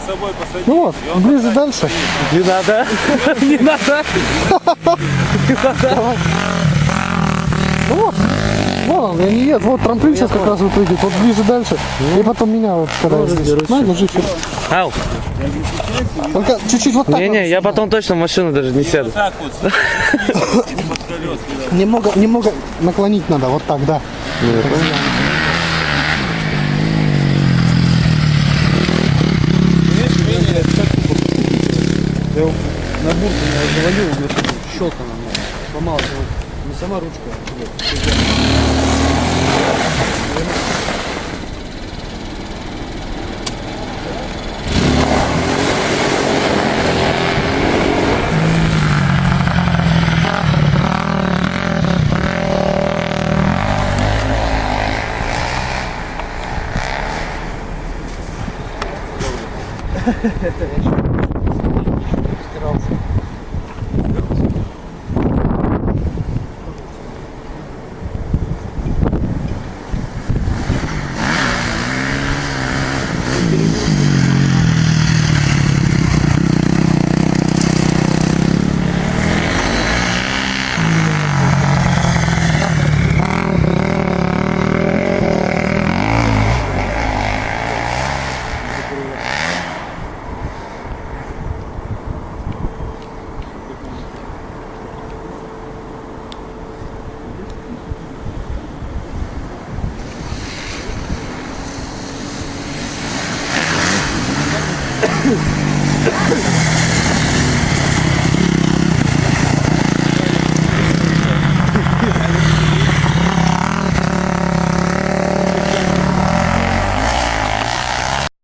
с собой посадить. Ну вот, ближе дальше. Не надо. Не надо. Ну вот. Вон он, я не еду. Вот трамплин сейчас как раз вот выйдет. Вот ближе дальше. И потом меня вот когда здесь. На, держи. Ау. Только чуть-чуть вот так. Не-не, я потом точно в машину даже не сяду. Вот так вот. Под колес. Немного наклонить надо. Вот так, да. Я его на бурку завалил, у меня щелка сломалась. Не сама ручка. Стирался.